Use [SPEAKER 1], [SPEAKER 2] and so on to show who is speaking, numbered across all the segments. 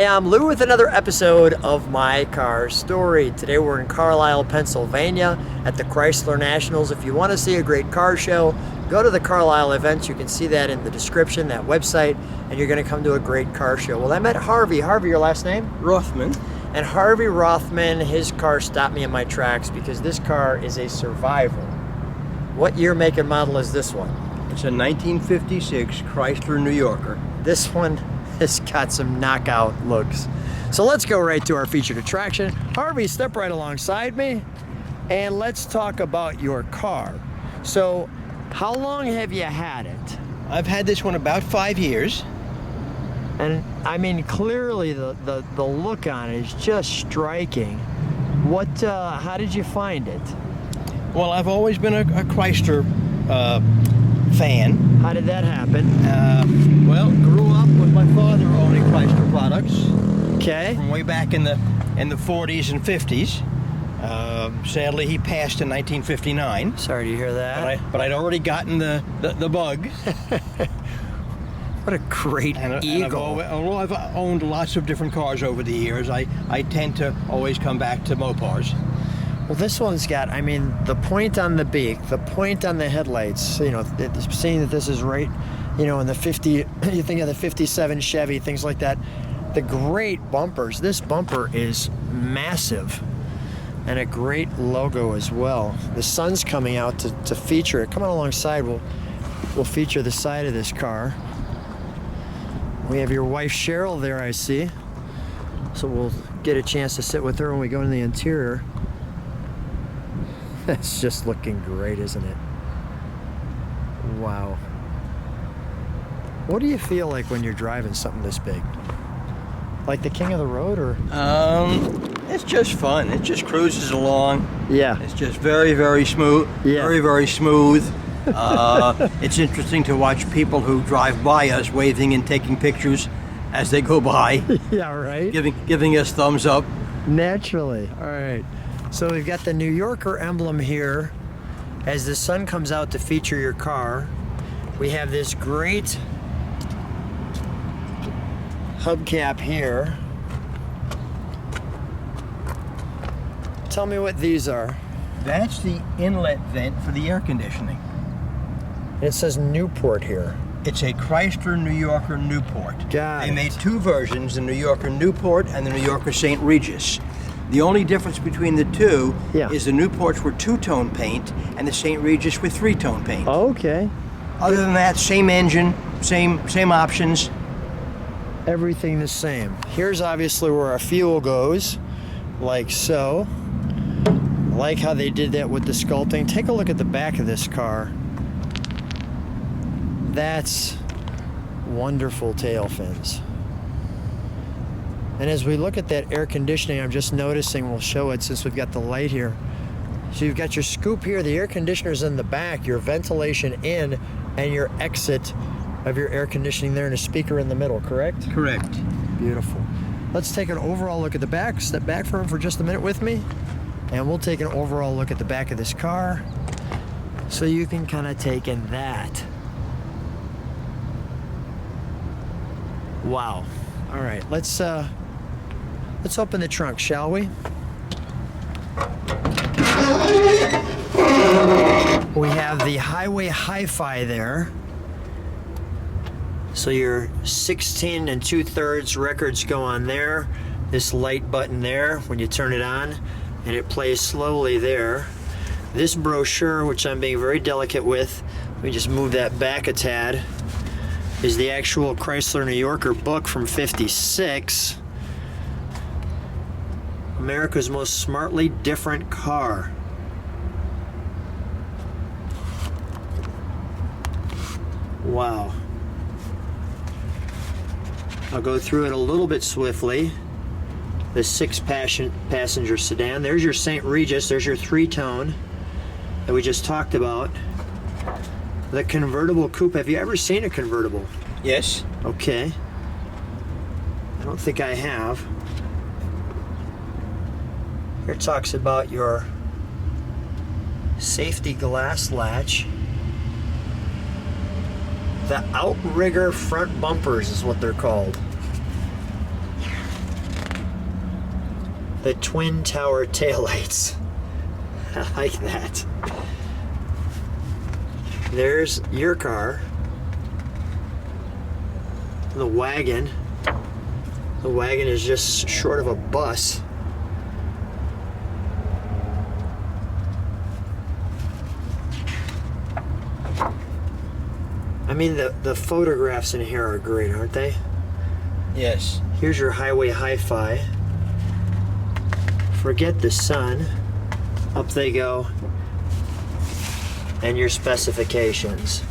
[SPEAKER 1] Hi, I'm Lou with another episode of My Car Story. Today we're in Carlisle, Pennsylvania at the Chrysler Nationals. If you want to see a great car show, go to the Carlisle events. You can see that in the description, that website, and you're going to come to a great car show. Well, I met Harvey. Harvey, your last name?
[SPEAKER 2] Rothman.
[SPEAKER 1] And Harvey Rothman, his car stopped me in my tracks because this car is a survival. What year, make, and model is this one?
[SPEAKER 2] It's a 1956 Chrysler New Yorker.
[SPEAKER 1] This one has got some knockout looks. So let's go right to our featured attraction. Harvey, step right alongside me and let's talk about your car. So how long have you had it?
[SPEAKER 2] I've had this one about 5 years.
[SPEAKER 1] And I mean, clearly the look on it is just striking. How did you find it?
[SPEAKER 2] Well, I've always been a Chrysler fan.
[SPEAKER 1] How did that happen?
[SPEAKER 2] Well, grew up with my father owning Chrysler products.
[SPEAKER 1] Okay.
[SPEAKER 2] From way back in the 40s and 50s. Sadly, he passed in 1959.
[SPEAKER 1] Sorry to hear that.
[SPEAKER 2] But I'd already gotten the bug.
[SPEAKER 1] What a great eagle.
[SPEAKER 2] Although I've owned lots of different cars over the years, I tend to always come back to Mopars.
[SPEAKER 1] Well, this one's got, I mean, the point on the beak, the point on the headlights, you know, seeing that this is right, you know, in the 50, you think of the 57 Chevy, things like that. The great bumpers. This bumper is massive and a great logo as well. The sun's coming out to feature it. Come on alongside, we'll feature the side of this car. We have your wife Cheryl there, I see. So we'll get a chance to sit with her when we go in the interior. That's just looking great, isn't it? Wow. What do you feel like when you're driving something this big? Like the king of the road, or?
[SPEAKER 2] It's just fun. It just cruises along.
[SPEAKER 1] Yeah.
[SPEAKER 2] It's just very, very smooth.
[SPEAKER 1] Yeah.
[SPEAKER 2] Very, very smooth. It's interesting to watch people who drive by us waving and taking pictures as they go by.
[SPEAKER 1] Yeah, right?
[SPEAKER 2] Giving us thumbs up.
[SPEAKER 1] Naturally. All right. So we've got the New Yorker emblem here as the sun comes out to feature your car. We have this great hubcap here. Tell me what these are.
[SPEAKER 2] That's the inlet vent for the air conditioning.
[SPEAKER 1] It says Newport here.
[SPEAKER 2] It's a Chrysler New Yorker Newport.
[SPEAKER 1] Got it.
[SPEAKER 2] They made two versions, the New Yorker Newport and the New Yorker St. Regis. The only difference between the two is the Newports were two-tone paint and the St. Regis were three-tone paint.
[SPEAKER 1] Okay.
[SPEAKER 2] Other than that, same engine, same options.
[SPEAKER 1] Everything the same. Here's obviously where our fuel goes, like so. I like how they did that with the sculpting. Take a look at the back of this car. That's wonderful tail fins. And as we look at that air conditioning, I'm just noticing, we'll show it since we've got the light here. So you've got your scoop here, the air conditioner's in the back, your ventilation in, and your exit of your air conditioning there, and a speaker in the middle, correct?
[SPEAKER 2] Correct.
[SPEAKER 1] Beautiful. Let's take an overall look at the back. Step back for just a minute with me, and we'll take an overall look at the back of this car so you can kind of take in that. Wow. All right, let's open the trunk, shall we? We have the Highway HiFi there. So your 16 2/3 records go on there. This light button there, when you turn it on, and it plays slowly there. This brochure, which I'm being very delicate with, let me just move that back a tad, is the actual Chrysler New Yorker book from '56. America's most smartly different car. Wow. I'll go through it a little bit swiftly. The 6-passenger sedan. There's your St. Regis. There's your three-tone that we just talked about. The convertible coupe. Have you ever seen a convertible?
[SPEAKER 2] Yes.
[SPEAKER 1] Okay. I don't think I have. Here it talks about your safety glass latch. The outrigger front bumpers is what they're called. the twin tower taillights. I like that. There's your car. The wagon. The wagon is just short of a bus. I mean, the photographs in here are great, aren't they?
[SPEAKER 2] Yes.
[SPEAKER 1] Here's your Highway HiFi. Forget the sun. Up they go. And your specifications.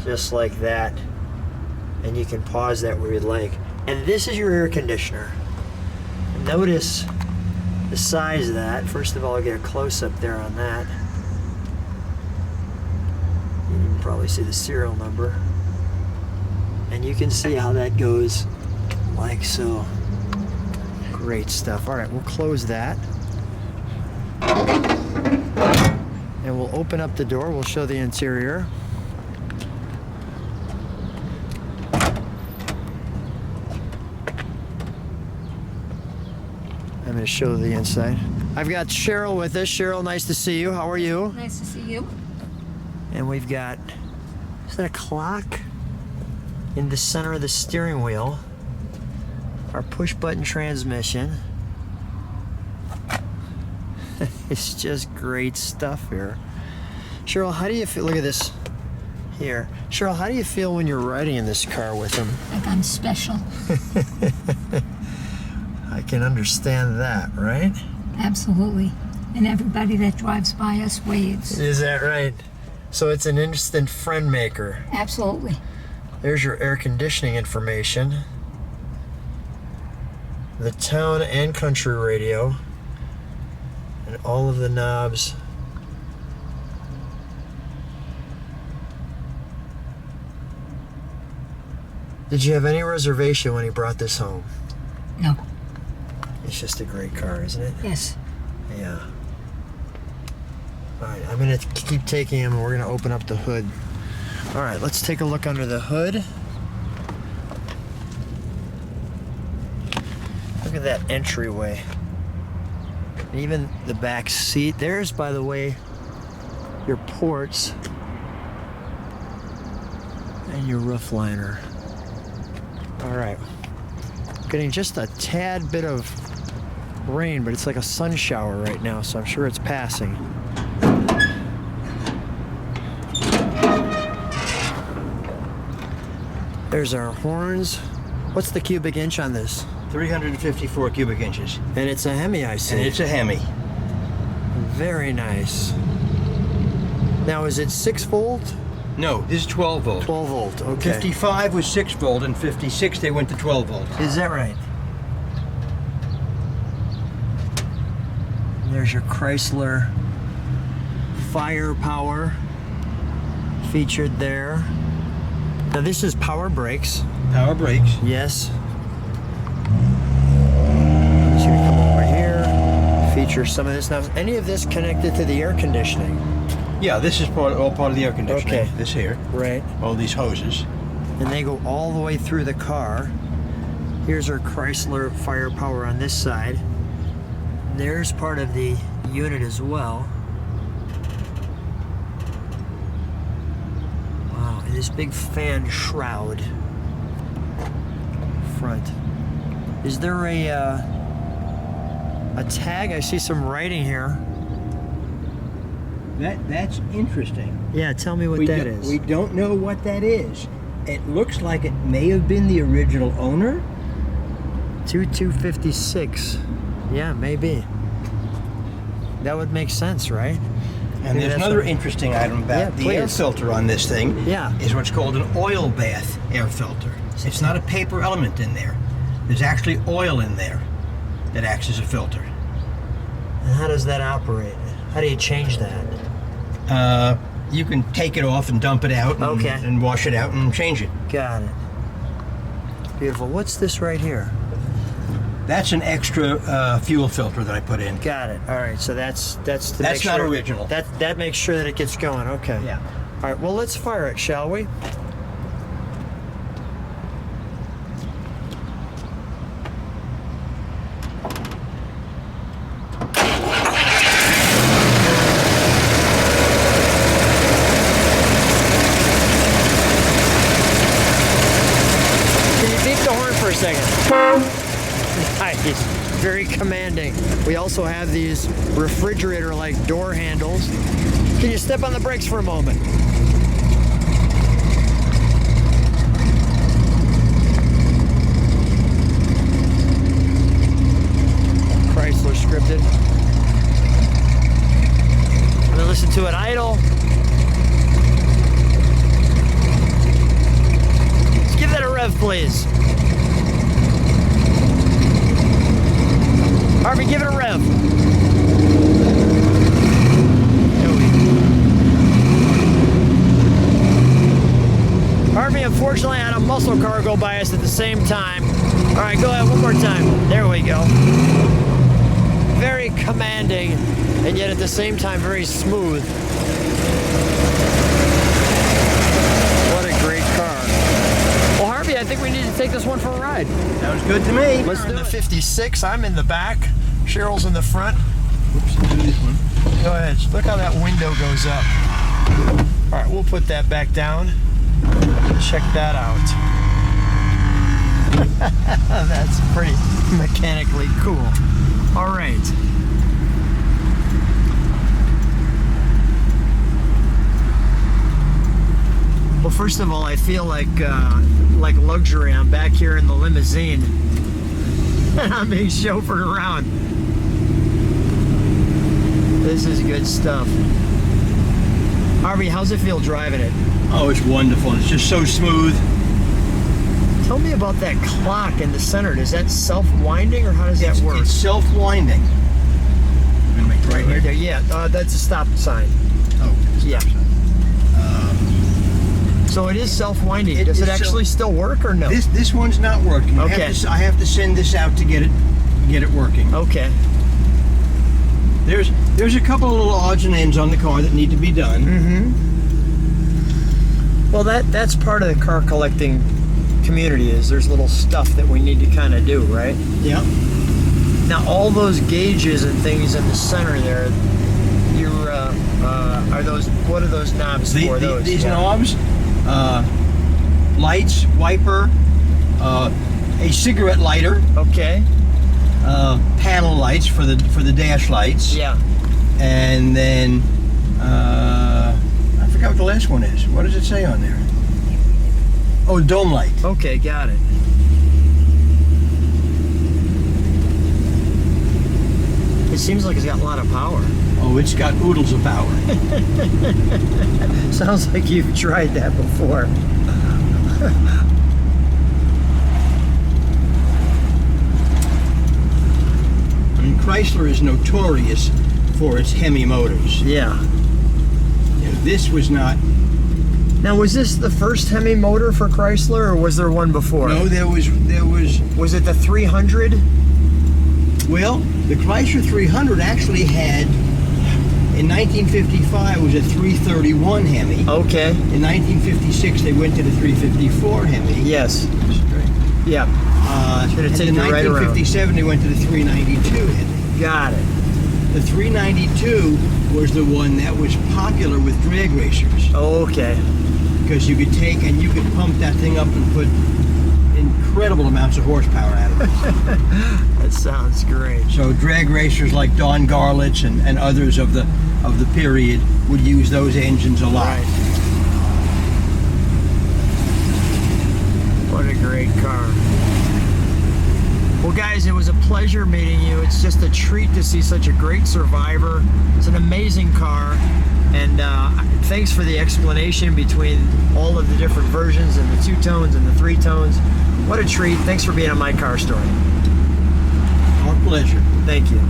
[SPEAKER 1] Just like that. And you can pause that where you'd like. And this is your air conditioner. Notice the size of that. First of all, I'll get a close-up there on that. You can probably see the serial number. And you can see how that goes like so. Great stuff. All right, we'll close that. And we'll open up the door. We'll show the interior. I'm going to show the inside. I've got Cheryl with us. Cheryl, nice to see you. How are you?
[SPEAKER 3] Nice to see you.
[SPEAKER 1] And we've got, is that a clock? In the center of the steering wheel. Our push button transmission. It's just great stuff here. Cheryl, how do you feel? Look at this here. Cheryl, how do you feel when you're riding in this car with him?
[SPEAKER 3] Like I'm special.
[SPEAKER 1] I can understand that, right?
[SPEAKER 3] Absolutely. And everybody that drives by us waves.
[SPEAKER 1] Is that right? So it's an instant friend maker.
[SPEAKER 3] Absolutely.
[SPEAKER 1] There's your air conditioning information. The town and country radio. And all of the knobs. Did you have any reservation when he brought this home?
[SPEAKER 3] No.
[SPEAKER 1] It's just a great car, isn't it?
[SPEAKER 3] Yes.
[SPEAKER 1] Yeah. All right, I'm gonna keep taking him and we're gonna open up the hood. All right, let's take a look under the hood. Look at that entryway. And even the back seat. There's, by the way, your ports and your roof liner. All right. Getting just a tad bit of rain, but it's like a sun shower right now, so I'm sure it's passing. There's our horns. What's the cubic inch on this?
[SPEAKER 2] 354 cubic inches.
[SPEAKER 1] And it's a Hemi, I see.
[SPEAKER 2] And it's a Hemi.
[SPEAKER 1] Very nice. Now, is it 6 volt?
[SPEAKER 2] No, this is 12 volt.
[SPEAKER 1] 12 volt, okay.
[SPEAKER 2] 55 was 6 volt, and 56 they went to 12 volt.
[SPEAKER 1] Is that right? There's your Chrysler Firepower featured there. Now this is power brakes.
[SPEAKER 2] Power brakes.
[SPEAKER 1] Yes. I'm just gonna come over here, feature some of this. Now, is any of this connected to the air conditioning?
[SPEAKER 2] Yeah, this is all part of the air conditioning.
[SPEAKER 1] Okay.
[SPEAKER 2] This here.
[SPEAKER 1] Right.
[SPEAKER 2] All these hoses.
[SPEAKER 1] And they go all the way through the car. Here's our Chrysler Firepower on this side. There's part of the unit as well. Wow, and this big fan shroud front. Is there a tag? I see some writing here.
[SPEAKER 2] That's interesting.
[SPEAKER 1] Yeah, tell me what that is.
[SPEAKER 2] We don't know what that is. It looks like it may have been the original owner.
[SPEAKER 1] 2256. Yeah, maybe. That would make sense, right?
[SPEAKER 2] And there's another interesting item about the air filter on this thing.
[SPEAKER 1] Yeah.
[SPEAKER 2] Is what's called an oil bath air filter. It's not a paper element in there. There's actually oil in there that acts as a filter.
[SPEAKER 1] And how does that operate? How do you change that?
[SPEAKER 2] You can take it off and dump it out and,
[SPEAKER 1] okay,
[SPEAKER 2] and wash it out and change it.
[SPEAKER 1] Got it. Beautiful. What's this right here?
[SPEAKER 2] That's an extra fuel filter that I put in.
[SPEAKER 1] Got it. All right. So that's to
[SPEAKER 2] That's
[SPEAKER 1] make
[SPEAKER 2] not
[SPEAKER 1] sure,
[SPEAKER 2] original.
[SPEAKER 1] That makes sure that it gets going. Okay.
[SPEAKER 2] Yeah.
[SPEAKER 1] All right. Well, let's fire it, shall we? It's very commanding. We also have these refrigerator-like door handles. Can you step on the brakes for a moment? Chrysler scripted. I'm gonna listen to it idle. Let's give that a rev, please. Harvey, give it a rev. Harvey, unfortunately, had a muscle car go by us at the same time. All right, go ahead one more time. There we go. Very commanding, and yet at the same time, very smooth. What a great car. Well, Harvey, I think we need to take this one for a ride.
[SPEAKER 2] Sounds good to me.
[SPEAKER 1] Let's do the 56. I'm in the back. Cheryl's in the front.
[SPEAKER 2] Whoops, do this one.
[SPEAKER 1] Go ahead. Look how that window goes up. All right, we'll put that back down. Check that out. That's pretty mechanically cool. All right. Well, first of all, I feel like luxury. I'm back here in the limousine, and I'm being chauffeured around. This is good stuff. Harvey, how's it feel driving it?
[SPEAKER 2] Oh, it's wonderful. It's just so smooth.
[SPEAKER 1] Tell me about that clock in the center. Is that self-winding, or how does that work?
[SPEAKER 2] It's self-winding. I'm gonna make
[SPEAKER 1] Right here, there. Yeah, that's a stop sign.
[SPEAKER 2] Oh,
[SPEAKER 1] Yeah. So it is self-winding.
[SPEAKER 2] It
[SPEAKER 1] Does
[SPEAKER 2] is
[SPEAKER 1] it actually still work or no?
[SPEAKER 2] This one's not working.
[SPEAKER 1] Okay.
[SPEAKER 2] I have to send this out to get it working.
[SPEAKER 1] Okay.
[SPEAKER 2] There's a couple of little odds and ends on the car that need to be done.
[SPEAKER 1] Mm-hmm. Well, that's part of the car collecting community. Is there's little stuff that we need to kind of do, right?
[SPEAKER 2] Yeah.
[SPEAKER 1] Now, all those gauges and things in the center there, are those? What are those knobs for?
[SPEAKER 2] These knobs, lights, wiper, a cigarette lighter.
[SPEAKER 1] Okay.
[SPEAKER 2] Panel lights for the dash lights.
[SPEAKER 1] Yeah.
[SPEAKER 2] And then I forgot what the last one is. What does it say on there? Oh, dome light.
[SPEAKER 1] Okay, got it. It seems like it's got a lot of power.
[SPEAKER 2] Oh, it's got oodles of power.
[SPEAKER 1] Sounds like you've tried that before.
[SPEAKER 2] I mean, Chrysler is notorious for its Hemi motors.
[SPEAKER 1] Yeah.
[SPEAKER 2] You know, this was not.
[SPEAKER 1] Now, was this the first Hemi motor for Chrysler, or was there one before?
[SPEAKER 2] No, there was.
[SPEAKER 1] Was it the 300?
[SPEAKER 2] Well, the Chrysler 300 actually had, in 1955, was a 331 Hemi.
[SPEAKER 1] Okay.
[SPEAKER 2] In 1956, they went to the 354 Hemi.
[SPEAKER 1] Yes. Yeah. Should have
[SPEAKER 2] And
[SPEAKER 1] taken
[SPEAKER 2] in
[SPEAKER 1] it right around.
[SPEAKER 2] 1957, they went to the 392 Hemi.
[SPEAKER 1] Got it.
[SPEAKER 2] The 392 was the one that was popular with drag racers,
[SPEAKER 1] Okay.
[SPEAKER 2] because you could take and you could pump that thing up and put incredible amounts of horsepower out of it.
[SPEAKER 1] That sounds great.
[SPEAKER 2] So drag racers like Don Garlits and others of the period would use those engines a lot.
[SPEAKER 1] Right. What a great car. Well, guys, it was a pleasure meeting you. It's just a treat to see such a great Survivor. It's an amazing car. And thanks for the explanation between all of the different versions and the 2-tones and the 3-tones. What a treat. Thanks for being on My Car Story.
[SPEAKER 2] Our pleasure.
[SPEAKER 1] Thank you.